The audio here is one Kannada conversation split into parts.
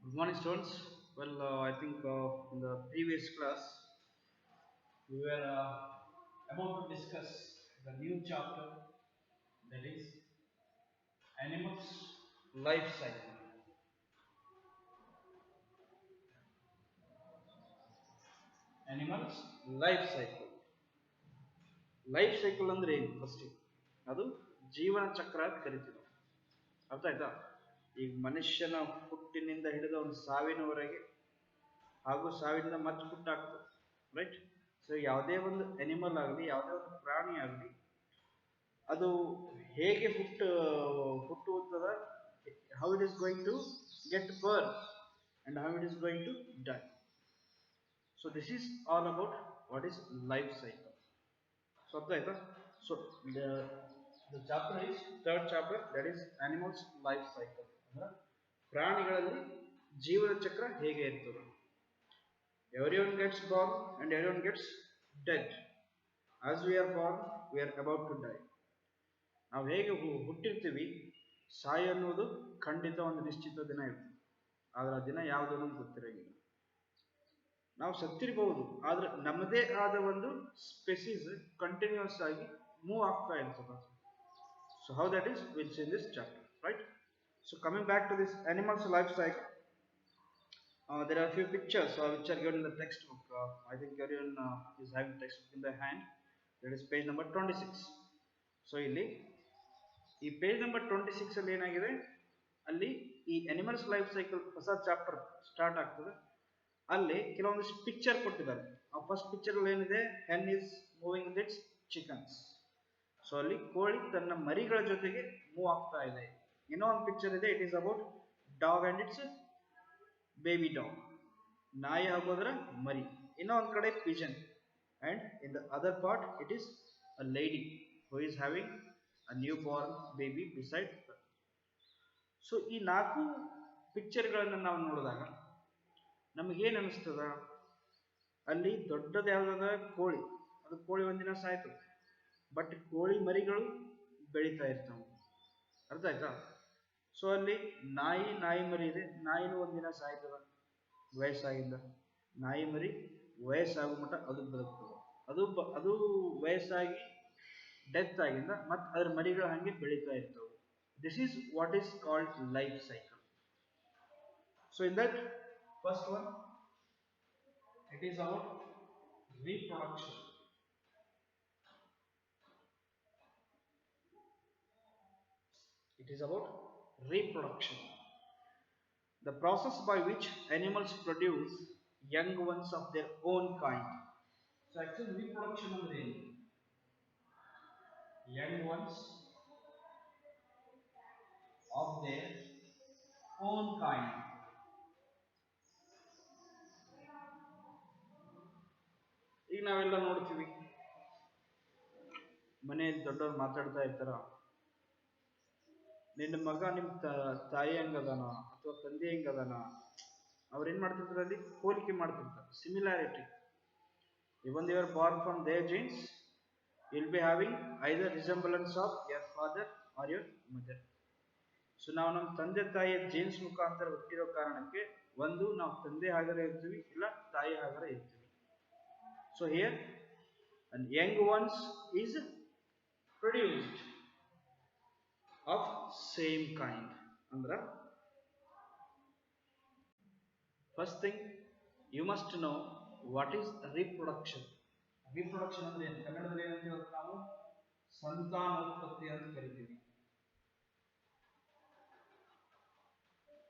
Good morning, students. Well, I think in the previous class we were about to discuss the new chapter, that is animals life cycle. Animals life cycle. Life cycle ಅಂದ್ರೆ ಏನು ಫಸ್ಟ್? ಅದು ಜೀವನ ಚಕ್ರ ಅಂತ ಕರಿತೀವಿ ನಾವು. ಅರ್ಥ ಆಯ್ತಾ? ಈಗ ಮನುಷ್ಯನ ಹುಟ್ಟಿನಿಂದ ಹಿಡಿದು ಒಂದು ಸಾವಿನವರೆಗೆ ಹಾಗೂ ಸಾವಿನಿಂದ ಮತ್ತೆ ಹುಟ್ಟಾಗ್ತದೆ, ರೈಟ್? ಸೊ ಯಾವುದೇ ಒಂದು ಅನಿಮಲ್ ಆಗಲಿ, ಯಾವುದೇ ಒಂದು ಪ್ರಾಣಿ ಆಗಲಿ, ಅದು ಹೇಗೆ ಹುಟ್ಟುತ್ತದ, how it is going to get born and how it is going to die. So this is all about what is life cycle. So ಅರ್ಥ ಆಯ್ತಾ? So the chapter is third chapter, that is animals life cycle. ಅಂದ್ರೆ ಪ್ರಾಣಿಗಳಲ್ಲಿ ಜೀವನ ಚಕ್ರ ಹೇಗೆ ಇರ್ತದೆ. Everyone gets born and everyone gets dead. As we are born, we are about to die. ನಾವು ಹೇಗೆ ಹುಟ್ಟಿರ್ತೀವಿ, ಸಾಯಿ ಅನ್ನೋದು ಖಂಡಿತ ಒಂದು ನಿಶ್ಚಿತ ದಿನ ಇರ್ತದೆ. ಆದ್ರೆ ಆ ದಿನ ಯಾವುದು ಅನ್ನೋದು ಗೊತ್ತಿರೋಂಗಿಲ್ಲ. ನಾವು ಸತ್ತಿರಬಹುದು, ಆದ್ರೆ ನಮ್ಮದೇ ಆದ ಒಂದು ಸ್ಪೆಸಿಸ್ ಕಂಟಿನ್ಯೂಸ್ ಆಗಿ ಮೂವ್ ಆಗ್ತಾ ಇರ್ತದೆ. So how that is will see in this chapter, right? So coming back to this animals life cycle, there are a few pictures which are given in the textbook. I think everyone is having textbook in their hand. That is page number 26. So ಇಲ್ಲಿ ಈ ಪೇಜ್ ನಂಬರ್ 26 ಅಲ್ಲಿ ಏನಾಗಿದೆ, ಅಲ್ಲಿ ಈ ಅನಿಮಲ್ಸ್ ಲೈಫ್ ಸೈಕಲ್ ಹೊಸ ಚಾಪ್ಟರ್ ಸ್ಟಾರ್ಟ್ ಆಗ್ತದೆ. ಅಲ್ಲಿ ಕೆಲವೊಂದಿಷ್ಟು ಪಿಕ್ಚರ್ ಕೊಟ್ಟಿದ್ದಾರೆ. ಆ ಫಸ್ಟ್ ಪಿಕ್ಚರ್ ಅಲ್ಲಿ ಏನಿದೆ, hen is moving with its chickens. So ಅಲ್ಲಿ ಕೋಳಿ ತನ್ನ ಮರಿಗಳ ಜೊತೆಗೆ ಮೂವ್ ಆಗ್ತಾ ಇದೆ. ಇನ್ನೂ ಒಂದು ಪಿಕ್ಚರ್ ಇದೆ, it is about dog and it's baby dog, ನಾಯಿ ಹಾಕೋದ್ರ ಮರಿ. ಇನ್ನೂ ಒಂದು ಕಡೆ Pigeon, and in the other part it is a lady who is having a new Born baby beside Har. So ಈ ನಾಲ್ಕು ಪಿಕ್ಚರ್ಗಳನ್ನು ನಾವು ನೋಡಿದಾಗ ನಮಗೇನು ಅನಿಸ್ತದ, ಅಲ್ಲಿ ದೊಡ್ಡದು ಯಾವ್ದಾದ ಕೋಳಿ, ಅದು ಕೋಳಿ ಒಂದಿನ ಸಾಯ್ತು, ಬಟ್ ಕೋಳಿ ಮರಿಗಳು ಬೆಳೀತಾ ಇರ್ತಾವೆ. ಅರ್ಥ ಆಯ್ತಾ? ಸೊ ಅಲ್ಲಿ ನಾಯಿ ಮರಿ ಇದೆ, ನಾಯಿನೂ ಒಂದಿನ ಸಾಯ್ತದ ವಯಸ್ಸಾಗಿಂದ. ನಾಯಿ ಮರಿ ವಯಸ್ಸಾಗೋ ಮಟ್ಟ ಅದು ಬದುಕ್ತದೆ. ಅದು ವಯಸ್ಸಾಗಿ ಡೆತ್ ಆಗಿಂದ ಮತ್ತೆ ಅದ್ರ ಮರಿಗಳು ಹಂಗೆ ಬೆಳೀತಾ ಇರ್ತವೆ. This is what is called life cycle. So in that first one, it is about reproduction. It is about reproduction, the process by which animals produce young ones of their own kind. So actually reproduction ಅಂದ್ರೆ ಏನು? young ones of their own kind. ಈಗ ನಾವೆಲ್ಲ ನೋಡ್ತೀವಿ, ಮನೆಯಲ್ಲಿ ದೊಡ್ಡವ್ರು ಮಾತಾಡ್ತಾ ಇರ್ತಾರ, ನಿನ್ನ ಮಗ ನಿಮ್ಮ ತಾಯಿ ಹಂಗದಾನ ಅಥವಾ ತಂದೆ ಹೆಂಗದಾನ. ಅವ್ರೇನ್ ಮಾಡ್ತಿರ್ತಾರೆ, ಅಲ್ಲಿ ಹೋಲಿಕೆ ಮಾಡ್ತಿರ್ತಾರೆ, similarity. Even they are born from their genes, will be having either resemblance of your father or your mother. So ನಾವು ನಮ್ಮ ತಂದೆ ತಾಯಿಯ ಜೀನ್ಸ್ ಮುಖಾಂತರ ಹುಟ್ಟಿರೋ ಕಾರಣಕ್ಕೆ ಒಂದು ನಾವು ತಂದೆ ಹಾಗರ ಇರ್ತೀವಿ, ಇಲ್ಲ ತಾಯಿ ಹಾಗರ ಇರ್ತೀವಿ. So here and young ones is produced of same kind. Andra, first thing you must know what is reproduction. Reproduction ಅಂದ್ರೆ ಏನು? ಕನ್ನಡದಲ್ಲಿ ಏನಂತೀವಿ ನಾವು ಸಂತಾನೋತ್ಪತ್ತಿ ಅಂತ ಕರಿತೀವಿ.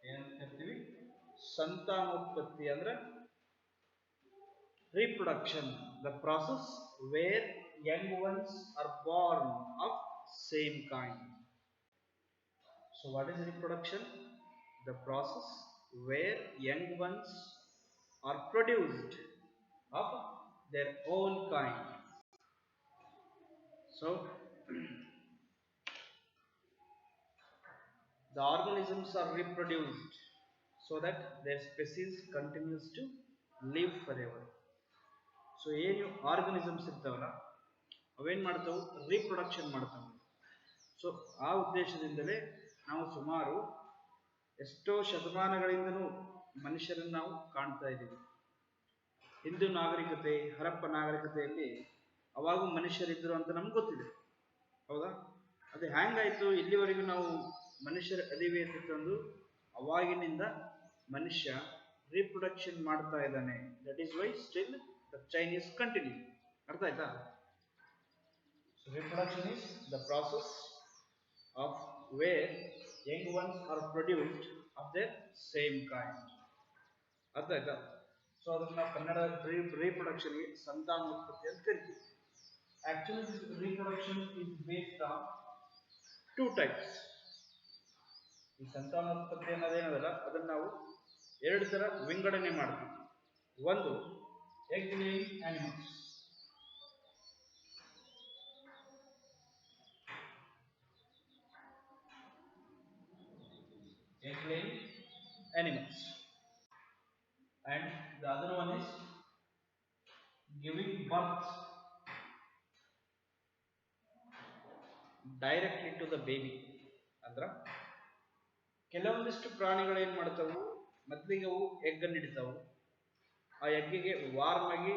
ಏನಂತ ಕರಿತೀವಿ? ಸಂತಾನೋತ್ಪತ್ತಿ ಅಂದ್ರೆ reproduction, the process where young ones are born of same kind. So what is reproduction? The process where young ones are produced of their own kind. So the organisms are reproduced so that their species continues to live forever. So ಏನು ಆರ್ಗನಿಸಮ್ಸ್ ಇರ್ತಾವಲ್ಲ, ಅವೇನು ಮಾಡ್ತಾವೆ? ರೀಪ್ರೊಡಕ್ಷನ್ ಮಾಡ್ತಾವೆ. ಸೊ ಆ ಉದ್ದೇಶದಿಂದಲೇ ನಾವು ಸುಮಾರು ಎಷ್ಟೋ ಶತಮಾನಗಳಿಂದನೂ ಮನುಷ್ಯರನ್ನು ನಾವು ಕಾಣ್ತಾ ಇದ್ದೀವಿ. ಹಿಂದೂ ನಾಗರಿಕತೆ, ಹರಪ್ಪ ನಾಗರಿಕತೆಯಲ್ಲಿ ಅವಾಗೂ ಮನುಷ್ಯರಿದ್ದರು ಅಂತ ನಮ್ಗೆ ಗೊತ್ತಿದೆ, ಹೌದಾ? ಅದು ಹ್ಯಾಂಗಾಯ್ತು ಇಲ್ಲಿವರೆಗೂ ನಾವು ಮನುಷ್ಯರ ಅದಿವೆ ಅಂತಂದು ಅವಾಗಿನಿಂದ ಮನುಷ್ಯ ರೀಪ್ರೊಡಕ್ಷನ್ ಮಾಡ್ತಾ ಇದ್ದಾನೆ. That is why still the chain is continue. ಅರ್ಥ ಆಯ್ತಾ? Reproduction is the process of where young ones are produced of their same kind. ಅರ್ಥ ಆಯ್ತಾ? ಸೊ ಅದನ್ನ ನಾವು ಕನ್ನಡ ರೀಪ್ರೊಡಕ್ಷನ್ಗೆ ಸಂತಾನೋತ್ಪತ್ತಿ ಅಂತ ಕರಿತೀವಿ. Actually, this reproduction is based on two types. ಈ ಸಂತಾನೋತ್ಪತ್ತಿ ಅನ್ನೋದೇನದಲ್ಲ ಅದನ್ನ ನಾವು ಎರಡು ತರ ವಿಂಗಡಣೆ ಮಾಡ್ತೀವಿ. ಒಂದು egg laying animals. Egg laying animals, and the other one is giving birth directly to the baby. ಅಂದ್ರ ಕೆಲವೊಂದಿಷ್ಟು ಪ್ರಾಣಿಗಳು ಏನ್ ಮಾಡ್ತಾವು, ಮೊದಲಿಗೆ ಅವು ಎಗ್ ಅನ್ನು ಇಡ್ತಾವು, ಆ ಎಗ್ಗಿಗೆ ವಾರ್ಮ್ ಆಗಿ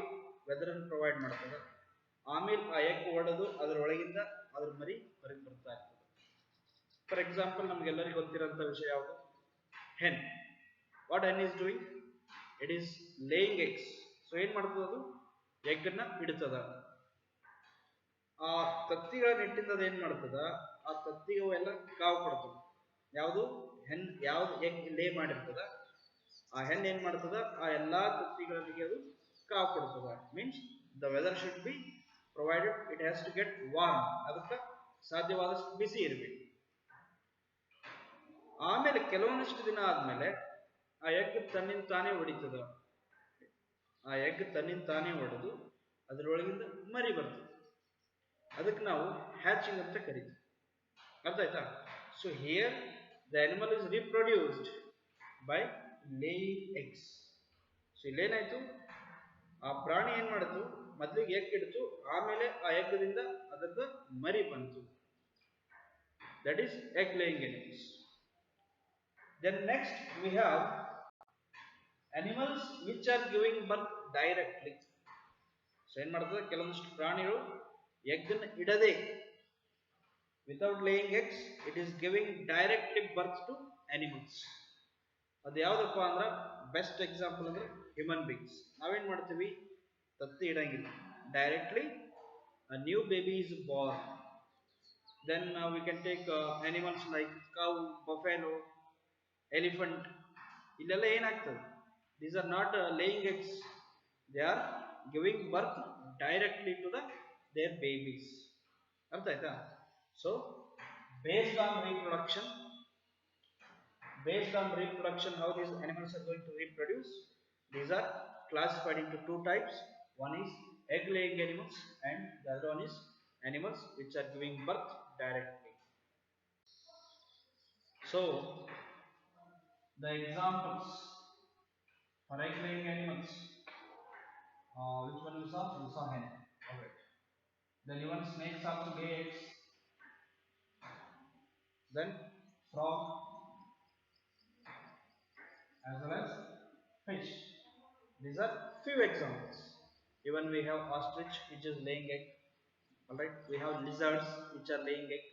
ವೆದರ್ ಅನ್ನು ಪ್ರೊವೈಡ್ ಮಾಡ್ತದೆ, ಆಮೇಲೆ ಆ ಎಗ್ ಒಡೆದು ಅದರೊಳಗಿಂದ ಅದ್ರ ಮರಿ ಹೊರಗೆ ಬರ್ತಾ ಇರ್ತದೆ. ಫಾರ್ ಎಕ್ಸಾಂಪಲ್ ನಮ್ಗೆಲ್ಲರಿಗೂ ಗೊತ್ತಿರೋಂಥ ವಿಷಯ ಯಾವುದು? Hen. What hen is doing? It is laying eggs. So ಏನ್ ಮಾಡ್ತದ ಅದು? ಎಗ್ ಅನ್ನ ಇಡ್ತದ. ಆ ತತ್ತಿಗಳನ್ನ ಇಟ್ಟಿಂದ ಏನ್ ಮಾಡ್ತದ, ಆ ತತ್ತಿಗೆ ಅವೆಲ್ಲ ಕಾವು ಕೊಡ್ತದ. ಯಾವುದು? ಹೆನ್ ಯಾವ್ದು ಎಗ್ ಲೇ ಮಾಡಿರ್ತದ ಆ ಹೆನ್ ಏನ್ ಮಾಡ್ತದ, ಆ ಎಲ್ಲಾ ತತ್ತಿಗಳಿಗೆ ಅದು ಕಾವು ಕೊಡ್ತದ. Means the weather should be provided, it has to get warm. ಅದಕ್ಕೆ ಸಾಧ್ಯವಾದಷ್ಟು ಬಿಸಿ ಇರಬೇಕು. ಆಮೇಲೆ ಕೆಲವೊಂದಿಷ್ಟು ದಿನ ಆದ್ಮೇಲೆ ಆ ಎಗ್ ತನ್ನಿಂದ ತಾನೇ ಹೊಡಿತದ. ಆ ಎಗ್ ತನ್ನಿಂದ ತಾನೇ ಹೊಡೆದು ಅದರೊಳಗಿಂದ ಮರಿ ಬರ್ತದೆ. ಅದಕ್ಕೆ ನಾವು ಹ್ಯಾಚಿಂಗ್ ಅಂತ ಕರಿತೀವಿ. ಅರ್ಥ ಆಯ್ತಾ? So here the animal is reproduced by laying eggs. So ಇಲ್ಲೇನಾಯ್ತು, ಆ ಪ್ರಾಣಿ ಏನ್ ಮಾಡಿತು, ಮೊದಲಿಗೆ ಎಗ್ ಇಡ್ತು, ಆಮೇಲೆ ಆ ಎಗ್ಗದಿಂದ ಅದರದ ಮರಿ ಬಂತು. That is egg laying animals. Then next we have animals which are giving birth directly. So ಏನ್ ಮಾಡ್ತದೆ, ಕೆಲವೊಂದಿಷ್ಟು ಪ್ರಾಣಿಗಳು ಎಗ್ ಅನ್ನು ಇಡದೆ, without laying eggs, it is giving directly birth to animals. ಅದು ಯಾವ್ದಪ್ಪ ಅಂದ್ರೆ ಬೆಸ್ಟ್ ಎಕ್ಸಾಂಪಲ್ ಅಂದ್ರೆ ಹ್ಯೂಮನ್ ಬೀಯಿಂಗ್ಸ್. ನಾವೇನ್ ಮಾಡ್ತೀವಿ, ತತ್ತಿ ಇಡಂಗಿಲ್ಲ, directly a new baby is born. Then we can take animals like cow, buffalo, elephant. ಇಲ್ಲೆಲ್ಲ ಏನಾಗ್ತದೆ, these are not laying eggs, they are giving birth directly to their babies. ಅರ್ಥ ಆಯ್ತಾ? So based on reproduction, how these animals are going to reproduce, these are classified into two types. One is egg laying animals and the other one is animals which are giving birth directly. So the examples for egg laying animals, which one you saw? You saw hen. Okay. Then even snakes also lay eggs. Then frog as well as fish. These are few examples. Even we have ostrich which is laying egg. Alright, we have lizards which are laying egg.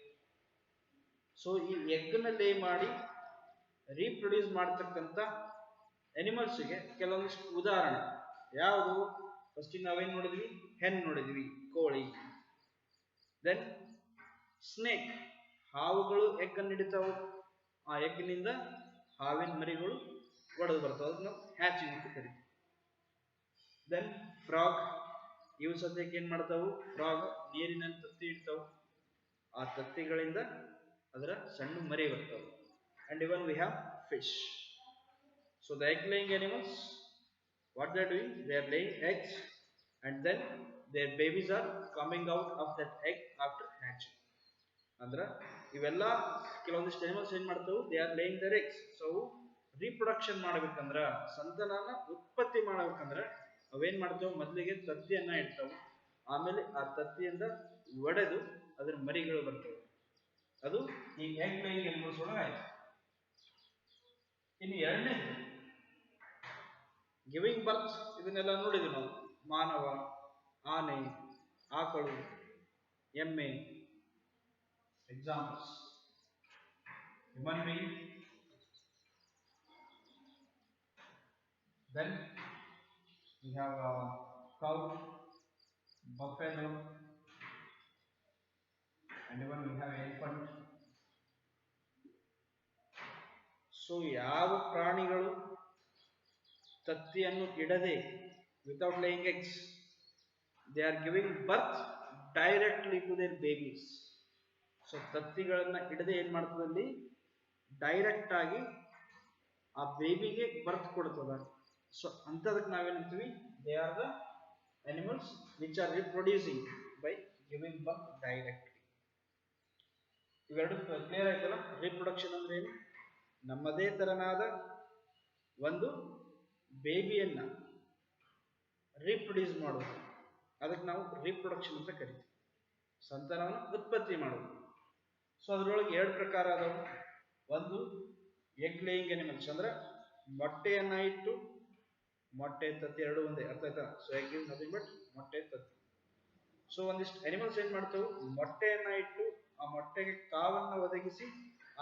So ಈ ಎಗ್ ನ ಲೇ ಮಾಡಿ ರೀಪ್ರೊಡ್ಯೂಸ್ ಮಾಡತಕ್ಕಂಥ ಅನಿಮಲ್ಸ್ಗೆ ಕೆಲವೊಂದಿಷ್ಟು ಉದಾಹರಣೆ ಯಾವುದು? ಫಸ್ಟ್ ನಾವೇನ್ ನೋಡಿದ್ವಿ? ಹೆನ್ ನೋಡಿದ್ವಿ, ಕೋಳಿ. ದೆನ್ ಸ್ನೇಕ್, ಹಾವುಗಳು ಎಗ್ ಅನ್ನು ಇಡ್ತಾವು, ಆ ಎಗ್ನಿಂದ ಹಾವಿನ ಮರಿಗಳು ಒಡೆದು ಬರ್ತಾವೆ, ಅದನ್ನ ನಾವು ಹ್ಯಾಚಿಂಗ್ ಅಂತ ಕರಿತೀವಿ. ದೆನ್ ಫ್ರಾಗ್, ಇವು ಸದ್ಯಕ್ಕೆ ಏನ್ ಮಾಡ್ತಾವು? ಫ್ರಾಗ್ ನೀರಿನಲ್ಲಿ ತತ್ತಿ ಇಡ್ತಾವು, ಆ ತತ್ತಿಗಳಿಂದ ಅದರ ಸಣ್ಣ ಮರಿ ಬರ್ತಾವೆ. And even we have fish. So the egg laying animals, what they are doing? They are laying eggs and then their babies are coming out of that egg after hatching. Andra ಇವೆಲ್ಲ ಕೆಲವೊಂದಿಷ್ಟು ಅನಿಮಲ್ಸ್ ಏನ್ ಮಾಡ್ತಾವು? They are laying their eggs. So reproduction ಮಾಡಬೇಕಂದ್ರ, ಸಂತಾನನ ಉತ್ಪತ್ತಿ ಮಾಡಬೇಕಂದ್ರ ಅವೇನ್ ಮಾಡ್ತಾವು? ಮೊದಲಿಗೆ ತತ್ತಿಯನ್ನ ಇಡ್ತಾವು, ಆಮೇಲೆ ಆ ತತ್ತಿಯಿಂದ ಒಡೆದು ಅದರ ಮರಿಗಳು ಬರ್ತವೆ. ಅದು ಈ ಎಗ್ ಲೇಯಿಂಗ್ ಅನಿಮಲ್ಸ್ ಒಳಗೆ ಆಯ್ತು. ಇನ್ನು ಎರಡನೇದು ಗಿವಿಂಗ್ ಬರ್ತ್ ಇದನ್ನೆಲ್ಲ ನೋಡಿದ್ವಿ ನಾವು. ಮಾನವ, ಆನೆ, ಆಕಳು, ಎಮ್ಮೆ, examples. Human being, then we have cow, buffalo, and even we have elephant. So ಯಾವ ಪ್ರಾಣಿಗಳು ತತ್ತಿಯನ್ನು ಇಡದೆ, without laying eggs, they are giving birth directly to their babies. So ತತ್ತಿಗಳನ್ನ ಇಡದೆ ಏನ್ ಮಾಡ್ತದಲ್ಲಿ, ಡೈರೆಕ್ಟ್ ಆಗಿ ಆ ಬೇಬಿಗೆ ಬರ್ತ್ ಕೊಡ್ತದ. ಸೊ ಅಂತದಕ್ಕೆ ನಾವೇನಂತೀವಿ, they are the animals which are reproducing by giving birth directly. ಇವೆರಡು ಕ್ಲಿಯರ್ ಆಯ್ತಲ್ಲ. ರೀಪ್ರೊಡಕ್ಷನ್ ಅಂದ್ರೆ ಏನು? ನಮ್ಮದೇ ತರನಾದ ಒಂದು ಬೇಬಿಯನ್ನ ರೀಪ್ರೊಡ್ಯೂಸ್ ಮಾಡೋದು, ಅದಕ್ಕೆ ನಾವು ರೀಪ್ರೊಡಕ್ಷನ್ ಅಂತ ಕರಿತೀವಿ. ಸಂತಾನವನ್ನು ಉತ್ಪತ್ತಿ ಮಾಡೋದು. ಸೊ ಅದರೊಳಗೆ ಎರಡು ಪ್ರಕಾರ ಅದಾವು. ಒಂದು ಎಗ್ ಲೇಯಿಂಗ್ ಅನಿಮಲ್ಸ್, ಅಂದ್ರೆ ಮೊಟ್ಟೆಯನ್ನ ಇಟ್ಟು, ಮೊಟ್ಟೆ ತತ್ತಿ ಎರಡು ಒಂದೇ, ಅರ್ಥ ಆಯ್ತಾ? So egg is nothing but ಮೊಟ್ಟೆ ತತ್ತಿ. ಸೊ ಒಂದಿಷ್ಟು ಅನಿಮಲ್ಸ್ ಏನ್ ಮಾಡ್ತಾವು, ಮೊಟ್ಟೆಯನ್ನ ಇಟ್ಟು ಆ ಮೊಟ್ಟೆಗೆ ಕಾವನ್ನ ಒದಗಿಸಿ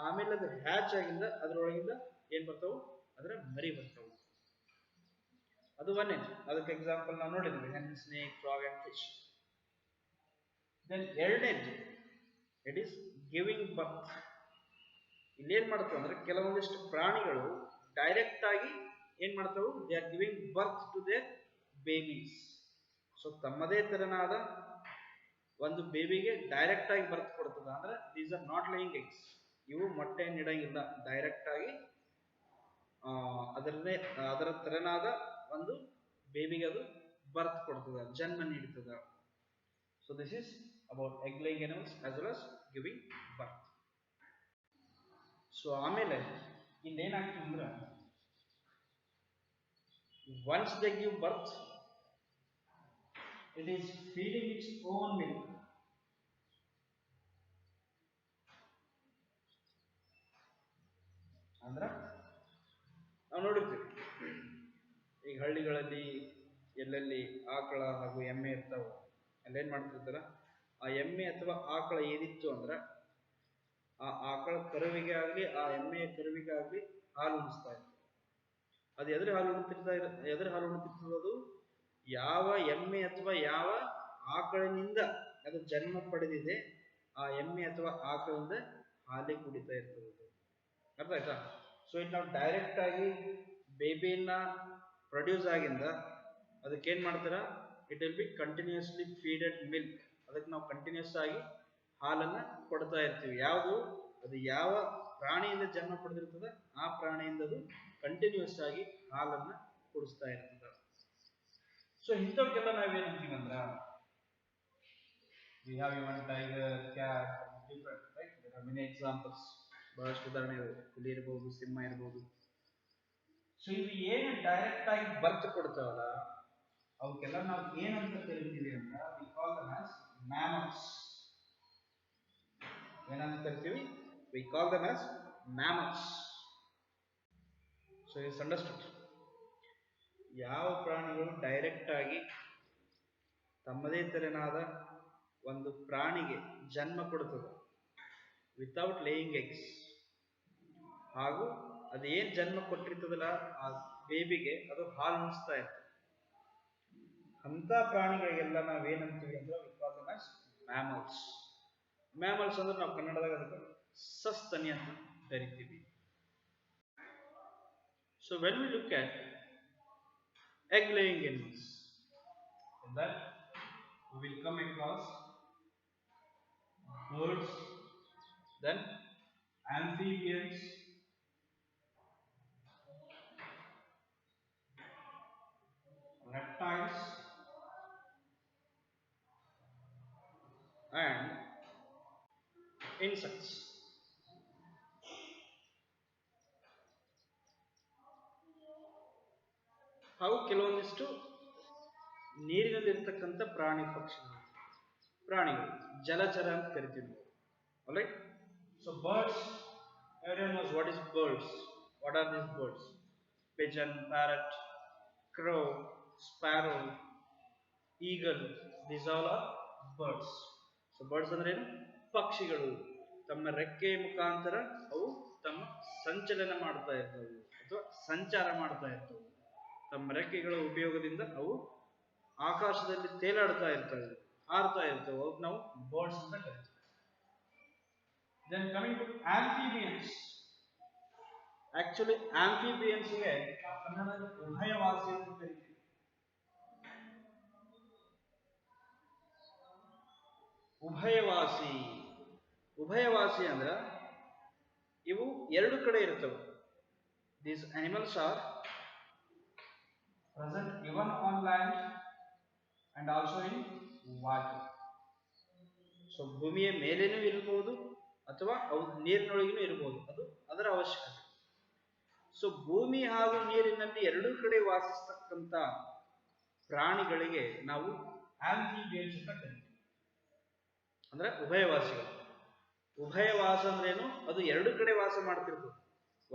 ಆಮೇಲೆ ಅದು ಹ್ಯಾಚ್ ಆಗಿಂದ ಅದರೊಳಗಿಂದ ಏನ್ ಬರ್ತಾವು, ಅದರ ಮರಿ ಬರ್ತಾವು. ಅದು ಒಂದೇದು. ಅದಕ್ಕೆ ಎಕ್ಸಾಂಪಲ್ ನಾವು ನೋಡಿದ್ವಿ, hen, snake, frog and fish. Then ಎರಡನೇದು, ಇಟ್ ಈಸ್ ಗಿವಿಂಗ್ ಬರ್ತ್. ಇಲ್ಲೇನ್ ಮಾಡ್ತಾವ ಅಂದ್ರೆ ಕೆಲವೊಂದಿಷ್ಟು ಪ್ರಾಣಿಗಳು ಡೈರೆಕ್ಟ್ ಆಗಿ ಏನ್ ಮಾಡ್ತಾವು, they are giving birth to their babies. So ತಮ್ಮದೇ ತೆರನಾದ ಒಂದು ಬೇಬಿಗೆ ಡೈರೆಕ್ಟ್ ಆಗಿ ಬರ್ತ್ ಕೊಡ್ತದ. ಅಂದ್ರೆ these are not laying eggs. ಇವು ಮೊಟ್ಟೆಯನ್ನು ಇಡಂಗಿಲ್ಲ, ಡೈರೆಕ್ಟ್ ಆಗಿ ಅದರ ತೆರನಾದ ಒಂದು ಬೇಬಿಗೆ ಅದು ಬರ್ತ್ ಕೊಡ್ತದ, ಜನ್ಮ ನೀಡ್ತದ. So this is about egg laying animals as well as giving birth. So ಆಮೇಲೆ ಇಲ್ಲೇನಾಗ್ತದೆ ಅಂದ್ರೆ, once they give birth, it is feeding its own milk. ಅಂದ್ರ ನಾವು ನೋಡಿರ್ತೀವಿ, ಈಗ ಹಳ್ಳಿಗಳಲ್ಲಿ ಎಲ್ಲೆಲ್ಲಿ ಆಕಳ ಹಾಗೂ ಎಮ್ಮೆ ಇರ್ತಾವ, ಅಲ್ಲೇನ್ ಮಾಡ್ತಿರ್ತಾರ, ಆ ಎಮ್ಮೆ ಅಥವಾ ಆಕಳ ಏನಿತ್ತು ಅಂದ್ರ ಆ ಆಕಳ ಕರುವಿಗೆ ಆಗ್ಲಿ ಆ ಎಮ್ಮೆಯ ಕರುವಿಗೆ ಆಗ್ಲಿ ಹಾಲು ಉಣಿಸ್ತಾ ಇತ್ತು. ಅದು ಎದುರು ಹಾಲು ಉಣಿತಿರ್ತದ, ಯಾವ ಎಮ್ಮೆ ಅಥವಾ ಯಾವ ಆಕಳಿನಿಂದ ಅದು ಜನ್ಮ ಪಡೆದಿದೆ ಆ ಎಮ್ಮೆ ಅಥವಾ ಆಕಳಿಂದ ಹಾಲೇ ಕುಡಿತಾ ಇರ್ತದೆ. ಅರ್ಥ ಆಯ್ತಾ? ಸೊ ಇದು ನಾವು ಡೈರೆಕ್ಟ್ ಆಗಿ ಬೇಬಿನ ಪ್ರೊಡ್ಯೂಸ್ ಆಗಿಂದ ಅದಕ್ಕೇನ್ ಮಾಡ್ತಾರ, it will be continuously feeded milk. ಅದಕ್ಕೆ ನಾವು ಕಂಟಿನ್ಯೂಸ್ ಆಗಿ ಹಾಲನ್ನ ಕೊಡ್ತಾ ಇರ್ತೀವಿ. ಯಾವುದು ಅದು ಯಾವ ಪ್ರಾಣಿಯಿಂದ ಜನ್ಮ ಪಡೆದಿರ್ತದ ಆ ಪ್ರಾಣಿಯಿಂದ ಅದು ಕಂಟಿನ್ಯೂಸ್ ಆಗಿ ಹಾಲನ್ನ ಕುಡಿಸ್ತಾ ಇರ್ತದ. ಸೊ ಇಂಥವಕ್ಕೆಲ್ಲ ನಾವೇನಂತೀವಿ ಅಂದ್ರ, we have even tiger, cat, different, right? There are many examples. ಬಹಳಷ್ಟು ಉದಾಹರಣೆ ಇದೆ. ಹುಲಿ ಇರ್ಬೋದು, ಸಿಂಹ ಇರ್ಬೋದು. ಸೊ ಇದು ಏನು ಡೈರೆಕ್ಟ್ ಆಗಿ ಬರ್ತ್ ಕೊಡ್ತಾವಲ್ಲ, ಅವಕ್ಕೆಲ್ಲ ನಾವು ಏನಂತ ಕರಿತೀವಿ ಅಂತ, we call them as mammals. ಏನಂತ ಕರಿತೀವಿ? we call them as mammals. So it's understood. ಯಾವ ಪ್ರಾಣಿಗಳು ಡೈರೆಕ್ಟ್ ಆಗಿ ತಮ್ಮದೇ ತೆರನಾದ ಒಂದು ಪ್ರಾಣಿಗೆ ಜನ್ಮ ಕೊಡುತ್ತದೆ, ವಿತೌಟ್ ಲೇಯಿಂಗ್ ಎಗ್ಸ್, ಹಾಗೂ ಅದೇನ್ ಜನ್ಮ ಕೊಟ್ಟಿರ್ತದಲ್ಲ ಆ ಬೇಬಿಗೆ ಅದು ಹಾಲು ಉಣಿಸ್ತಾ ಇರ್ತದೆ, ಅಂತ ಪ್ರಾಣಿಗಳಿಗೆಲ್ಲ ನಾವೇನಂತೀವಿ ಅಂದ್ರೆ we call them as mammals. Mammals ಅಂದ್ರೆ ನಾವು ಕನ್ನಡದಾಗ ಅದಕ್ಕೆ ಸಸ್ತನಿ ಅಂತ ಕರಿತೀವಿ. So when we look at egg laying animals, in that we will come across birds, then amphibians, reptiles, and insects. ಅವು ಕೆಲವೊಂದಿಷ್ಟು ನೀರಿನಲ್ಲಿರ್ತಕ್ಕಂಥ ಪ್ರಾಣಿಗಳು ಜಲಚರ ಅಂತ ಕರಿತೀವಿ. Alright? So birds, everyone knows what is birds. What are these birds? Pigeon, parrot, crow, sparrow, eagle. These all are birds. So birds ಅಂದ್ರೆ ಏನು? ಪಕ್ಷಿಗಳು. ತಮ್ಮ ರೆಕ್ಕೆ ಮುಖಾಂತರ ಅವು ತಮ್ಮ ಸಂಚಲನ ಮಾಡ್ತಾ ಇರ್ತವೆ ಅಥವಾ ಸಂಚಾರ ಮಾಡ್ತಾ ಇರ್ತವೆ. ತಮ್ಮ ರೆಕ್ಕೆಗಳ ಉಪಯೋಗದಿಂದ ಅವು ಆಕಾಶದಲ್ಲಿ ತೇಲಾಡ್ತಾ ಇರ್ತವೆ, ಹಾರ್ತಾ ಇರ್ತವೆ. ಅವಕ್ಕೆ ನಾವು ಬರ್ಡ್ಸ್ ಅಂತ ಕರಿತೀವಿ. Then coming to amphibians. Actually amphibians ಗೆ ಕನ್ನಡದಲ್ಲಿ ಉಭಯವಾಸಿ ಅಂತ ಕರಿತೀವಿ. ಉಭಯವಾಸಿ ಉಭಯವಾಸಿ ಅಂದ್ರೆ ಇವು ಎರಡು ಕಡೆ ಇರ್ತವೆ. These animals are present even on land and also in water. So ಭೂಮಿಯ ಮೇಲೇನೂ ಇರಬಹುದು ಅಥವಾ ಅವು ನೀರಿನೊಳಗೂ ಇರಬಹುದು, ಅದು ಅದರ ಅವಶ್ಯಕತೆ. ಸೊ ಭೂಮಿ ಹಾಗೂ ನೀರಿನಲ್ಲಿ ಎರಡೂ ಕಡೆ ವಾಸಿಸ್ತಕ್ಕಂಥ ಪ್ರಾಣಿಗಳಿಗೆ ನಾವು ಆಂಫಿಬಿಯನ್ಸ್ ಅಂತ ಕರಿತೀವಿ, ಅಂದ್ರೆ ಉಭಯವಾಸಿಗಳು. ಉಭಯವಾಸ ಅಂದ್ರೇನು? ಅದು ಎರಡು ಕಡೆ ವಾಸ ಮಾಡ್ತಿರ್ತದೆ.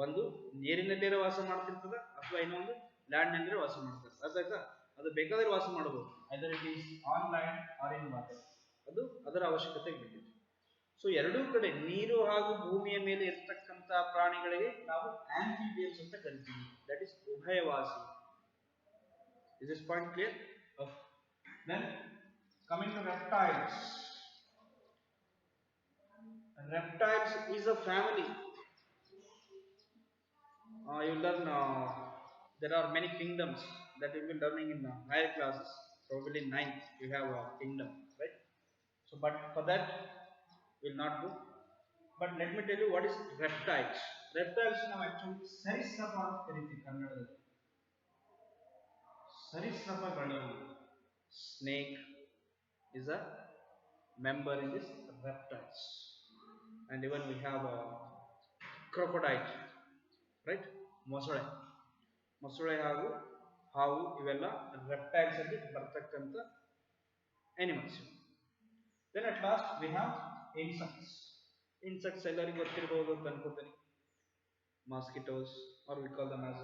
ಒಂದು ನೀರಿನಲ್ಲಿರೋ ವಾಸ ಮಾಡ್ತಿರ್ತದ ಅಥವಾ ಇನ್ನೊಂದು ಲ್ಯಾಂಡ್ ನಲ್ಲಿ ವಾಸ ಮಾಡ್ತಿರ್ತದೆ. ಅರ್ಥ ಆಯ್ತಾ? ಅದು ಬೇಕಾದ್ರೆ ವಾಸ ಮಾಡಬಹುದು, either it is on land or in water. ಅದು ಅದರ ಅವಶ್ಯಕತೆ ಬಿಟ್ಟಿದೆ. ಸೊ ಎರಡೂ ಕಡೆ ನೀರು ಹಾಗೂ ಭೂಮಿಯ ಮೇಲೆ ಇರ್ತಕ್ಕಂಥ ಪ್ರಾಣಿಗಳಿಗೆ ನಾವು ಆಂಫಿಬಿಯನ್ಸ್ ಅಂತ ಕರಿತೀವಿ. ದಟ್ ಇಸ್ ಉಭಯವಾಸಿ. Is this point clear? Then coming to reptiles. Reptiles is a family. You learn there are many kingdoms that you will be learning in higher classes. Probably in 9th you have a kingdom, right? So but for that will not go. But let me tell you what is reptiles. Reptiles ನಾವು actually ಸರೀಸೃಪ ಅಂತ ಕರೀತೀವಿ ಕನ್ನಡದಲ್ಲಿ. ಸರೀಸೃಪಗಳು. Snake is a member in this reptiles. And even we have a crocodile, right? ಮೊಸಳೆ ಹಾಗೂ ಹಾವು ಇವೆಲ್ಲ reptiles ಅಲ್ಲಿ ಬರ್ತಕ್ಕಂಥ animals. Then at last we have insects. Insects ಎಲ್ಲರಿಗೂ ಗೊತ್ತಿರಬಹುದು ಅಂತ ಅನ್ಕೋತೀನಿ. Mosquitoes, or we call them as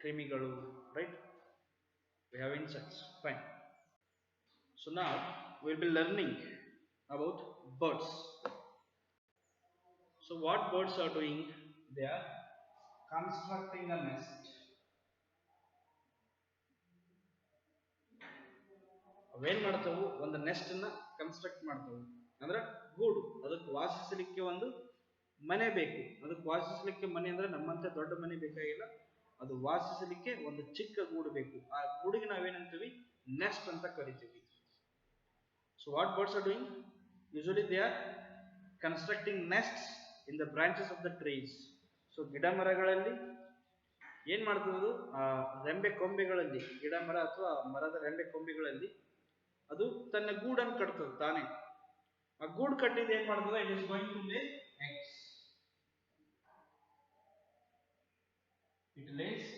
ಕ್ರಿಮಿಗಳು, right? We have insects. Fine. So now we will be learning about birds. So what birds are doing? They are constructing a nest. ಅವೇನ್ ಮಾಡ್ತಾವು? ಒಂದು ನೆಸ್ಟ್ ಅನ್ನ ಕನ್ಸ್ಟ್ರಕ್ಟ್ ಮಾಡ್ತಾವು. ಅಂದ್ರೆ ಗೂಡು. ಅದಕ್ಕೆ ವಾಸಿಸಲಿಕ್ಕೆ ಒಂದು ಮನೆ ಬೇಕು. ಅದಕ್ಕೆ ವಾಸಿಸಲಿಕ್ಕೆ ಮನೆ ಅಂದ್ರೆ ನಮ್ಮಂತೆ ದೊಡ್ಡ ಮನೆ ಬೇಕಾಗಿಲ್ಲ. ಅದು ವಾಸಿಸಲಿಕ್ಕೆ ಒಂದು ಚಿಕ್ಕ ಗೂಡು ಬೇಕು. ಆ ಗೂಡಿಗೆ ನಾವೇನಂತೀವಿ? ನೆಸ್ಟ್ ಅಂತ ಕರಿತೀವಿ. So what birds are doing? Usually they are constructing nests in the branches of the trees. So ಗಿಡ ಮರಗಳಲ್ಲಿ ಏನ್ ಮಾಡ್ತದೆ? ರೆಂಬೆ ಕೊಂಬೆಗಳಲ್ಲಿ, ಗಿಡ ಮರ ಅಥವಾ ಮರದ ರೆಂಬೆ ಕೊಂಬೆಗಳಲ್ಲಿ ಅದು ತನ್ನ ಗೂಡನ್ನು ಕಟ್ತದೆ ತಾನೇ. ಆ ಗೂಡು ಕಟ್ಟಿದ್ದು ಏನ್ ಮಾಡ್ತದೆ? It is going to lay eggs. It lays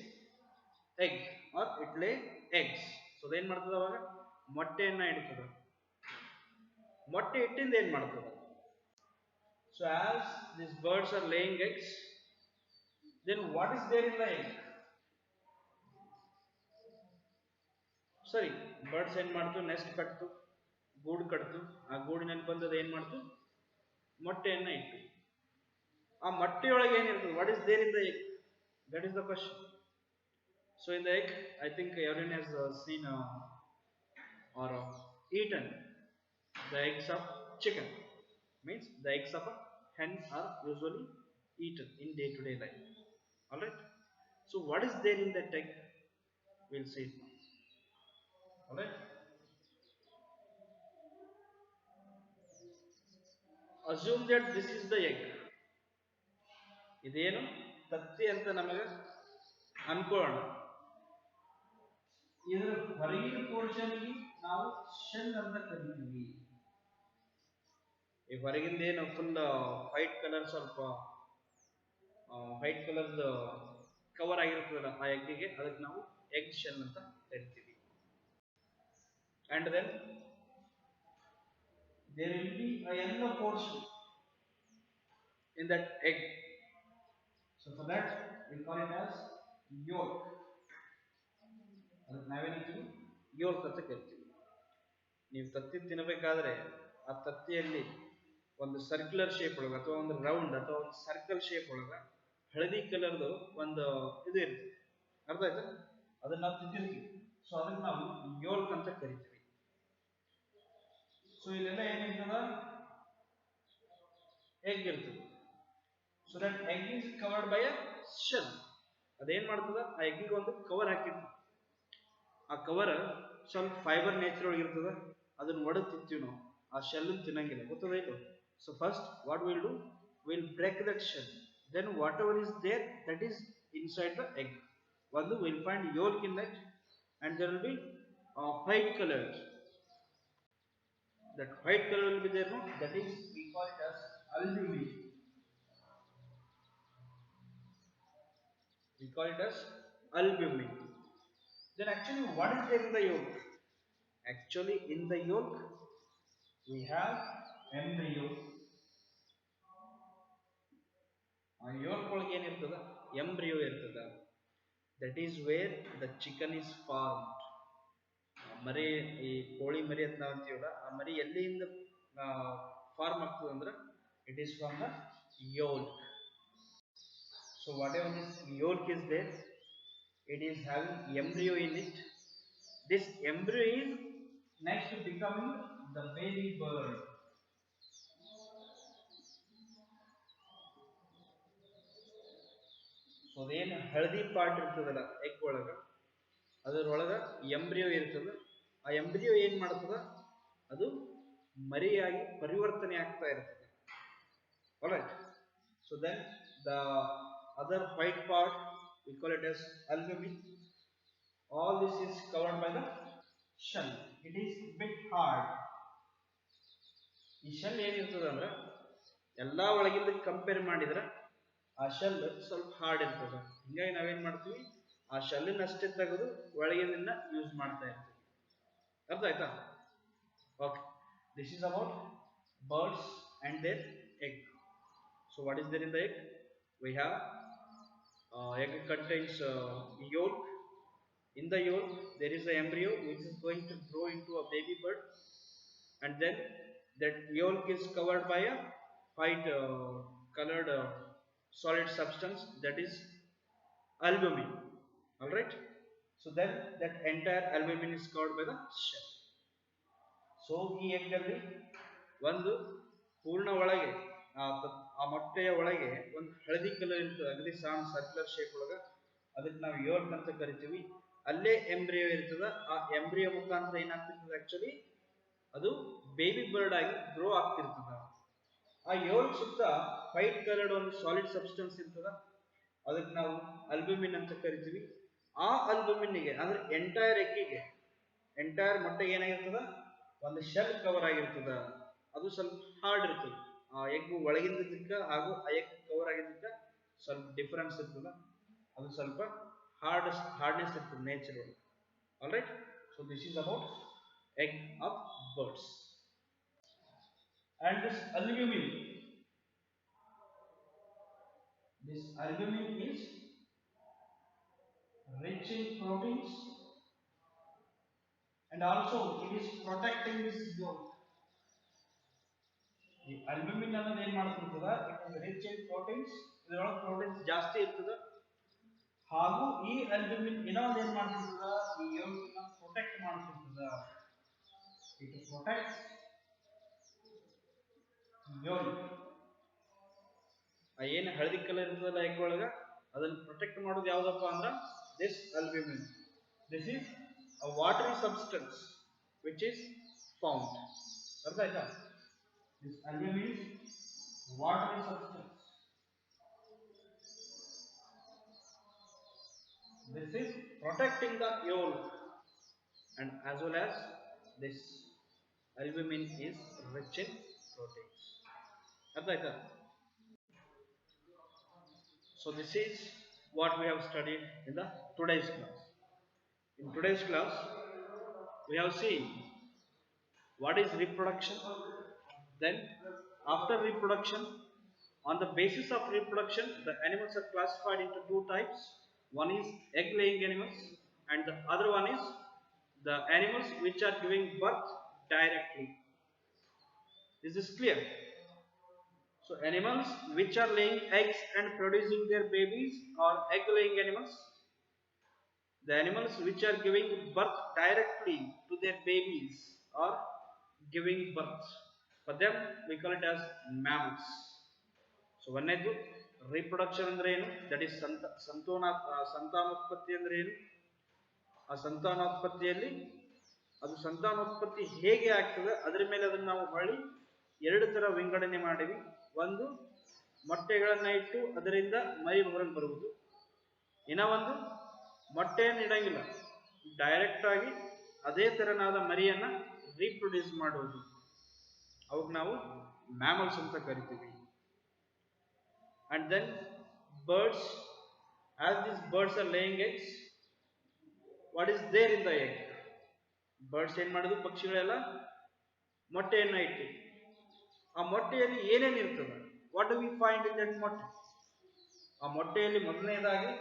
egg or it lay eggs. So ಅದೇನ್ ಮಾಡ್ತದೆ? ಅವಾಗ ಮೊಟ್ಟೆಯನ್ನ ಇಡ್ತದೆ. ಮೊಟ್ಟೆ ಇಟ್ಟಿಂದ ಏನ್ ಮಾಡ್ತದೆ? So as these birds are laying eggs, then what is there in the egg? ಸರಿ, ಬರ್ಡ್ಸ್ ಏನ್ ಮಾಡ್ತು? ನೆಸ್ಟ್ ಕಟ್ತು, ಗೂಡು ಕಟ್ತು. ಆ ಗೂಡಿನಲ್ಲಿ ಬಂದದ ಏನ್ ಮಾಡ್ತು? ಮೊಟ್ಟೆಯನ್ನ ಇಟ್ಟು. ಆ ಮೊಟ್ಟೆಯೊಳಗೆ ಏನಿರ್ತದೆ? What is there in the egg? That is the question. So in the egg, I think everyone has seen or eaten the eggs of chicken. Means the eggs of a hen are usually eaten in day-to-day life. Alright? So what is there in that egg? We'll see it now. Alright? Assume that this is the egg. ಇದೇನು ತತ್ತಿ ಅಂತ ನಮಗೆ ಅನ್ಕೊಳ್ಳೋಣ. ಇದರ ಹೊರಗಿನ ಪೋರ್ಷನ್ಗೆ ನಾವು ಶೆಲ್ ಅಂತ ಕರಿತೀವಿ. ಈ ಹೊರಗಿಂದ ಏನು ಫುಲ್ ವೈಟ್ ಕಲರ್, ಸ್ವಲ್ಪ ವೈಟ್ ಕಲರ್ ಕವರ್ ಆಗಿರ್ತದಲ್ಲ ಆ ಎಗ್ಗಿಗೆ, ಅದಕ್ಕೆ ನಾವು ಎಗ್ ಶೆಲ್ ಅಂತ ಕರಿತೀವಿ. And then there will be a yellow portion in that egg. So for that we call it as yolk. ಅದಕ್ಕೆ ನಾವೇನಂತೀವಿ ಯೋಲ್ಕ್ ಅಂತ ಕರಿತೀವಿ. ನೀವು ತತ್ತಿ ತಿನ್ನಬೇಕಾದ್ರೆ ಆ ತತ್ತಿಯಲ್ಲಿ ಒಂದು ಸರ್ಕ್ಯುಲರ್ ಶೇಪ್ ಒಳಗೆ ಅಥವಾ ಒಂದು ರೌಂಡ್ ಅಥವಾ ಒಂದು ಸರ್ಕಲ್ ಶೇಪ್ ಒಳಗೆ ಹಳದಿ ಕಲರ್ದು ಒಂದು ಇದು ಇರ್ತದೆ, ಅರ್ಥ ಆಯ್ತಾ? ಅದನ್ನ ನಾವು ತಿಂತಿರ್ತೀವಿ. ಸೊ ಅದಕ್ಕೆ ನಾವು ಯೋಲ್ಕ್ ಅಂತ ಕರಿತೀವಿ. ಸೊ ಇಲ್ಲೆಲ್ಲ ಏನಿರ್ತದ, ಎಗ್ ಇರ್ತದೆ. So that egg is covered by a shell. ಅದೇನ್ ಮಾಡ್ತದ, ಆ ಎಗ್ಗಿಗೆ ಒಂದು ಕವರ್ ಹಾಕಿರ್ತದೆ. ಆ ಕವರ್ ಸ್ವಲ್ಪ ಫೈಬರ್ ನೇಚರ್ ಒಳಗೆ ಇರ್ತದ, ಅದನ್ನ ಒಡೆದು ತಿಂತೀವಿ ನಾವು. ಆ ಶೆಲ್ ತಿನ್ನಂಗಿಲ್ಲ, ಗೊತ್ತದ ಇದು. So first what will do, will break that shell, then whatever is there that is inside the egg, one will find yolk in that, and there will be white color. That white color will be there, no? That is, we call it as albumin. We call it as albumin. Then actually what is there in the yolk? Actually in the yolk we have embryo. ಆ ಯೋಲ್ಕ್ ಒಳಗೆ ಏನಿರ್ತದ, ಎಂಬ್ರಿಯೋ ಇರ್ತದ. That is where the chicken is formed. ಮರಿ, ಈ ಕೋಳಿ ಮರಿ ಅಂತ ನಾವು ಅಂತೀವಲ್ಲ, ಆ ಮರಿ ಎಲ್ಲಿಂದ ಫಾರ್ಮ್ ಆಗ್ತದೆ ಅಂದ್ರೆ it is from the yolk. So whatever this yolk is there, it is having embryo in it. This embryo is next to becoming the baby bird. So ಅದೇನು ಹಳದಿ ಪಾರ್ಟ್ ಇರ್ತದಲ್ಲ ಎಗ್ ಒಳಗ, ಅದರೊಳಗ ಎಂಬ್ರಿಯೋ ಇರ್ತದ. ಆ ಎಂಬ್ರಿಯೋ ಏನ್ ಮಾಡ್ತದ, ಅದು ಮರಿಯಾಗಿ ಪರಿವರ್ತನೆ ಆಗ್ತಾ ಇರ್ತದೆ. Alright. So then the other white part we call it as albumin. All this is covered by the shell. It is bit hard. ಈ ಶೆಲ್ ಏನಿರ್ತದ ಅಂದ್ರೆ ಎಲ್ಲಾ ಒಳಗಿಂದ ಕಂಪೇರ್ ಮಾಡಿದ್ರೆ ಆ ಶೆಲ್ ಸ್ವಲ್ಪ ಹಾರ್ಡ್ ಇರ್ತದೆ. ಹಿಂಗಾಗಿ ನಾವೇನ್ ಮಾಡ್ತೀವಿ, ಆ ಶೆಲ್ಲನ್ನ ಅಷ್ಟೇ ತೆಗೆದು ಒಳಗಿನ ಯೂಸ್ ಮಾಡ್ತಾ ಇರ್ತೀವಿ. ಅರ್ಥ ಆಯ್ತಾ? Okay, this is about birds and their egg. So what is there in the egg? We have egg contains yolk. In the yolk there is an embryo which is going to grow into a baby bird, and then that yolk is covered by a white colored solid substance, that is albumin. All right. So then that entire albumin is covered by the shell. So ಈ egg ಅಲ್ಲಿ ಒಂದು ಪೂರ್ಣ ಒಳಗೆ ಆ ಮೊಟ್ಟೆಯ ಒಳಗೆ ಒಂದು ಹಳದಿ ಕಲರ್ ಇರ್ತದೆ, ಅಗದಿ ಸಣ್ಣ ಸರ್ಕ್ಯುಲರ್ ಶೇಪ್ ಒಳಗ. ಅದಕ್ಕೆ ನಾವು ಯೋಲ್ಕ್ ಅಂತ ಕರಿತೀವಿ. ಅಲ್ಲೇ ಎಂಬ್ರಿಯೋ ಇರ್ತದ. ಆ ಎಂಬ್ರಿಯೋ ಮುಖಾಂತರ ಏನಾಗ್ತಿರ್ತದೆ, ಆಕ್ಚುಲಿ ಅದು ಬೇಬಿ ಬರ್ಡ್ ಆಗಿ ಗ್ರೋ ಆಗ್ತಿರ್ತದ. ಆ ಯೋಲ್ಕ್ ಸುತ್ತ ವೈಟ್ ಕಲರ್ಡ್ ಒಂದು ಸಾಲಿಡ್ ಸಬ್ಸ್ಟೆನ್ಸ್ ಇರ್ತದ, ಅದಕ್ಕೆ ನಾವು ಅಲ್ಬುಮಿನ್ ಅಂತ ಕರಿತೀವಿ. ಆ ಅಲ್ಬುಮಿನ್ಗೆ ಅಂದ್ರೆ ಎಂಟೈರ್ ಎಗ್ಗಿಗೆ, ಎಂಟೈರ್ ಮೊಟ್ಟೆಗೆ ಏನಾಗಿರ್ತದ, ಒಂದು ಶೆಲ್ ಕವರ್ ಆಗಿರ್ತದ. ಅದು ಸ್ವಲ್ಪ ಹಾರ್ಡ್ ಇರ್ತದೆ. ಆ ಎಗ್ ಒಳಗಿದ್ದಕ್ಕ ಹಾಗೂ ಆ ಎಗ್ ಕವರ್ ಆಗಿದ್ದಕ್ಕ ಸ್ವಲ್ಪ ಡಿಫರೆನ್ಸ್ ಇರ್ತದ. ಅದು ಸ್ವಲ್ಪ ಹಾರ್ಡ್ನೆಸ್ ಇರ್ತದೆ ನೇಚರ್ ಒಳಗೆ. All right. So this is about egg of birds. And this albumin is rich in proteins, and also it is protecting this yolk. The albumin ಅನ್ನೋದು ಏನು ಮಾಡ್ತಿರ್ತದ, it is rich in proteins. ಇದರೊಳಗೆ ಪ್ರೋಟೀನ್ಸ್ ಜಾಸ್ತಿ ಇರ್ತದ. ಹಾಗೂ ಈ albumin ಇನ್ನೊಂದು ಏನು ಮಾಡ್ತಿರ್ತದ, ಈ yolk ಅನ್ನು ಪ್ರೊಟೆಕ್ಟ್ ಮಾಡ್ತಿರ್ತದ. It protects yolk. ಆ ಏನು ಹಳದಿ ಕಲರ್ ಇರ್ತದಲ್ಲ ಎಗ್ ಒಳಗ, ಅದನ್ನು ಪ್ರೊಟೆಕ್ಟ್ ಮಾಡೋದು ಯಾವುದಪ್ಪ ಅಂದ್ರೆ this albumin. This is a watery substance which is found. ಅರ್ಥ ಆಯ್ತಾ? This albumin is watery substance. This is protecting the yolk, and as well as this albumin is rich in proteins. ಅರ್ಥ ಆಯ್ತಾ? So this is what we have studied in the today's class. In today's class we have seen what is reproduction. Then after reproduction, on the basis of reproduction, the animals are classified into two types. One is egg laying animals and the other one is the animals which are giving birth directly. Is this clear? So animals which are laying eggs and producing their babies are egg laying animals. The animals which are giving birth directly to their babies are giving birth. For them we call it as mammals. So ಒಂದನೇದು reproduction ಅಂದ್ರೆ ಏನು, that is ಸಂತಾನೋತ್ಪತ್ತಿ ಅಂದ್ರೆ ಏನು, ಆ ಸಂತಾನೋತ್ಪತ್ತಿಯಲ್ಲಿ ಅದು ಸಂತಾನೋತ್ಪತ್ತಿ ಹೇಗೆ ಆಗ್ತದೆ ಅದರ ಮೇಲೆ ಅದನ್ನು ನಾವು ಹೊಳ್ಳಿ ಎರಡು ತರ ವಿಂಗಡಣೆ ಮಾಡಿವಿ. ಒಂದು ಮೊಟ್ಟೆಗಳನ್ನ ಇಟ್ಟು ಅದರಿಂದ ಮರಿ ಹೊರಗೆ ಬರುವುದು, ಇನ್ನ ಒಂದು ಮೊಟ್ಟೆಯನ್ನು ಇಡಂಗಿಲ್ಲ, ಡೈರೆಕ್ಟ್ ಆಗಿ ಅದೇ ತೆರನಾದ ಮರಿಯನ್ನ ರೀಪ್ರೊಡ್ಯೂಸ್ ಮಾಡುವುದು, ಅವಕ್ಕೆ ನಾವು ಮ್ಯಾಮಲ್ಸ್ ಅಂತ ಕರಿತೀವಿ. And then birds, as these birds are laying eggs, what is there in the egg? Birds ಏನು ಮಾಡೋದು, ಪಕ್ಷಿಗಳೆಲ್ಲ ಮೊಟ್ಟೆಯನ್ನು ಇಟ್ಟು ಆ ಮೊಟ್ಟೆಯಲ್ಲಿ ಏನೇನು ಇರ್ತದೆ, what do we find in that ಮೊಟ್ಟೆ? ಆ ಮೊಟ್ಟೆಯಲ್ಲಿ ಮೊದಲನೇದಾಗಿ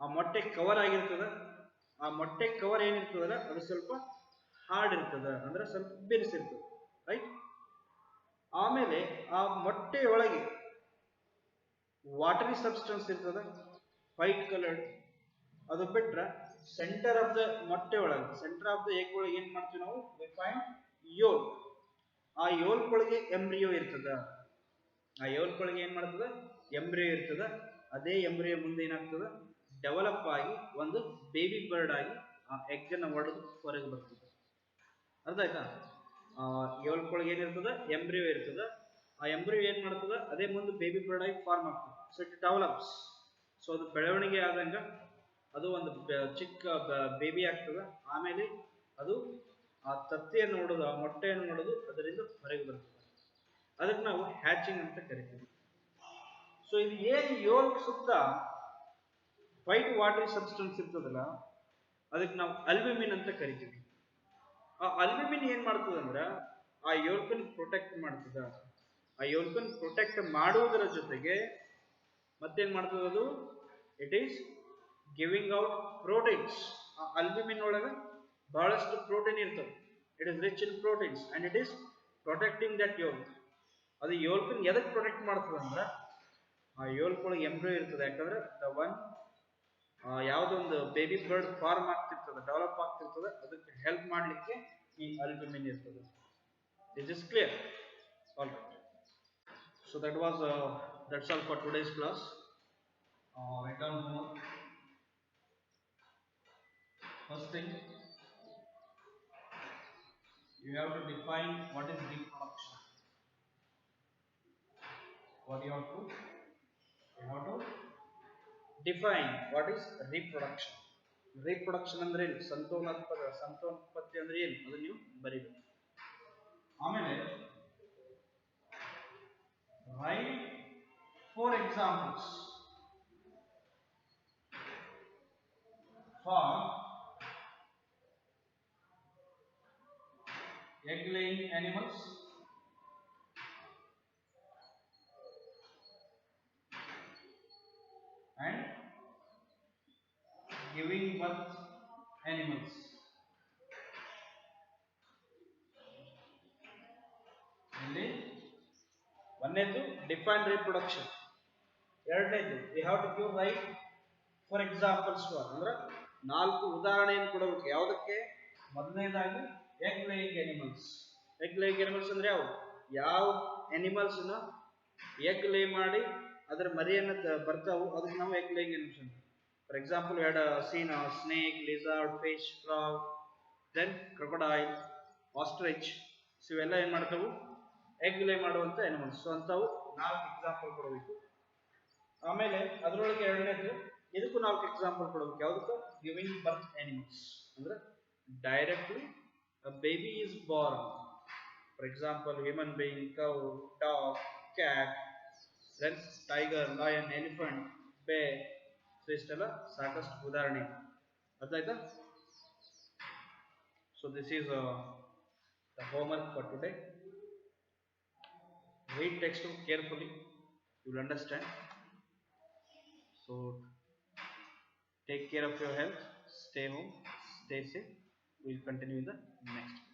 ಆ ಮೊಟ್ಟೆ ಕವರ್ ಆಗಿರ್ತದೆ. ಆ ಮೊಟ್ಟೆ ಕವರ್ ಏನಿರ್ತದಲ್ಲ ಅದು ಸ್ವಲ್ಪ ಹಾರ್ಡ್ ಇರ್ತದೆ, ಅಂದ್ರೆ ಸ್ವಲ್ಪ ಬೆರೆಸಿರ್ತದೆ, ರೈಟ್? ಆಮೇಲೆ ಆ ಮೊಟ್ಟೆಯೊಳಗೆ ವಾಟರಿ ಸಬ್ಸ್ಟೆನ್ಸ್ ಇರ್ತದೆ, ವೈಟ್ ಕಲರ್ಡ್. ಅದು ಬಿಟ್ರೆ ಸೆಂಟರ್ ಆಫ್ ದ ಮೊಟ್ಟೆ ಒಳಗೆ, ಸೆಂಟರ್ ಆಫ್ ದ ಎಗ್ ಒಳಗೆ ಏನ್ ಮಾಡ್ತೀವಿ ನಾವು, ವಿ ಫೈಂಡ್ ಯೋಲ್. ಆ ಯೋಲ್ಕ್ ಒಳಗೆ ಎಂಬ್ರಿಯೋ ಇರ್ತದ. ಆ ಯೋಲ್ಕ್ ಒಳಗೆ ಏನ್ ಮಾಡ್ತದ, ಎಂಬ್ರಿಯೋ ಇರ್ತದ. ಅದೇ ಎಂಬ್ರಿಯೋ ಮುಂದೆ ಏನಾಗ್ತದ, ಡೆವಲಪ್ ಆಗಿ ಒಂದು ಬೇಬಿ ಬರ್ಡ್ ಆಗಿ ಆ ಎಗ್ ಅನ್ನ ಒಡೆದು ಹೊರಗೆ ಬರ್ತದೆ. ಅರ್ಥ ಆಯ್ತಾ? ಯೋಲ್ಕ್ ಒಳಗೆ ಏನಿರ್ತದ, ಎಂಬ್ರಿಯೋ ಇರ್ತದ. ಆ ಎಂಬ್ರಿಯೋ ಏನ್ ಮಾಡ್ತದ, ಅದೇ ಮುಂದೆ ಬೇಬಿ ಬರ್ಡ್ ಆಗಿ ಫಾರ್ಮ್ ಆಗ್ತದೆ. So it develops. ಸೊ ಅದು ಬೆಳವಣಿಗೆ ಆದಂಗ ಅದು ಒಂದು ಚಿಕ್ಕ ಬೇಬಿ ಆಗ್ತದ. ಆಮೇಲೆ ಅದು ಆ ತತ್ತೆಯನ್ನು ನೋಡೋದು, ಆ ಮೊಟ್ಟೆಯನ್ನು ನೋಡೋದು, ಅದರಿಂದ ಹೊರಗೆ ಬರ್ತದೆ. ಅದಕ್ಕೆ ನಾವು ಹ್ಯಾಚಿಂಗ್ ಅಂತ ಕರಿತೀವಿ. ಸೊ ಇದು ಏನು ಯೋಲ್ಕ್ ಸುತ್ತ ವೈಟ್ ವಾಟರಿ ಸಬ್ಸ್ಟೆನ್ಸ್ ಇರ್ತದಲ್ಲ, ಅದಕ್ಕೆ ನಾವು ಅಲ್ಬ್ಯೂಮಿನ್ ಅಂತ ಕರಿತೀವಿ. ಆ ಅಲ್ಬ್ಯೂಮಿನ್ ಏನ್ ಮಾಡ್ತದಂದ್ರ ಆ ಯೋಲ್ಕನ್ ಪ್ರೊಟೆಕ್ಟ್ ಮಾಡ್ತದ. ಆ ಯೋಲ್ಕನ್ ಪ್ರೊಟೆಕ್ಟ್ ಮಾಡುವುದರ ಜೊತೆಗೆ ಮತ್ತೇನ್ ಮಾಡ್ತದ, ಅದು it is giving out proteins. ಆ ಅಲ್ಬ್ಯೂಮಿನ್ ಒಳಗ ಬಹಳಷ್ಟು ಪ್ರೋಟೀನ್ ಇರ್ತದೆ. It is rich in proteins and it is protecting that yolk. ಅದು ಯೋಲ್ಕನ್ ಎದಕ್ಕೆ ಪ್ರೊಟೆಕ್ಟ್ ಮಾಡ್ತದ ಅಂದ್ರೆ, ಆ ಯೋಲ್ಕ್ ಒಳಗೆ ಎಂಬ್ರಿಯೋ ಇರ್ತದೆ. ಯಾಕಂದ್ರೆ ದ ಒನ್ ಯಾವುದೊಂದು ಬೇಬಿ ಬರ್ಡ್ ಫಾರ್ಮ್ ಆಗ್ತಿರ್ತದೆ, ಡೆವಲಪ್ ಆಗ್ತಿರ್ತದೆ, ಅದಕ್ಕೆ ಹೆಲ್ಪ್ ಮಾಡ್ಲಿಕ್ಕೆ ಈ ಅಲ್ಬ್ಯೂಮಿನ್ ಇರ್ತದೆ. Is is clear? All right. So that's all for today's class. Write down homework. First thing, you have to define what is reproduction. What you have to define what is reproduction. Reproduction ಅಂದ್ರೆ ಏನು, ಸಂತಾನೋತ್ಪತ್ತಿ ಅಂದ್ರೆ ಏನು, ಅದನ್ನು ನೀವು ಬರೀಬೇಕು. ಆಮೇಲೆ write 4 examples for egg laying animals and giving birth animals. ಇಲ್ಲಿ ಒಂದನೇದು ಡಿಫೈನ್ ರಿಪ್ರೊಡಕ್ಷನ್, ಎರಡನೇದು we have to give right four examples for, ಅಂದ್ರೆ 4 ಉದಾಹರಣೆಯನ್ನು ಕೊಡಬೇಕು. ಯಾವುದಕ್ಕೆ? ಮೊದಲನೇದಾಗಿ egg laying animals. Egg laying animals ಅಂದ್ರೆ ಯಾವ ಅನಿಮಲ್ಸ್ ಎಗ್ ಲೇ ಮಾಡಿ ಅದರ ಮರಿಯನ್ನು ಬರ್ತಾವು, ಅದಕ್ಕೆ ನಾವು ಎಗ್ ಲೇಯಿಂಗ್ ಅನಿಮಲ್ಸ್ ಅಂತ. For example we had seen snake, lizard, fish, frog, then crocodile, ostrich. So ಇವೆಲ್ಲ ಏನ್ ಮಾಡ್ತಾವು, ಎಗ್ ಲೇ ಮಾಡುವಂತ ಅನಿಮಲ್ಸ್. ಸೊ ಅಂತಾವು 4 ಎಕ್ಸಾಂಪಲ್ ಕೊಡಬೇಕು. ಆಮೇಲೆ ಅದರೊಳಗೆ ಎರಡನೇದು ಇದಕ್ಕೂ 4 ಎಕ್ಸಾಂಪಲ್ ಕೊಡಬೇಕು. ಯಾವುದಕ್ಕೂ? ಗಿವಿಂಗ್ ಬರ್ತ್ ಅನಿಮಲ್ಸ್, ಅಂದ್ರೆ directly a baby is born. For example, human being, cow, dog, cat, then tiger, lion, elephant, bear. So ಇಷ್ಟೆಲ್ಲ ಸಾಕಷ್ಟು ಉದಾಹರಣೆ. ಅರ್ಥ ಆಯ್ತಾ? So this is the homework for today. Read textbook carefully, you will understand. So take care of your health. stay home, stay safe. We'll continue in the next.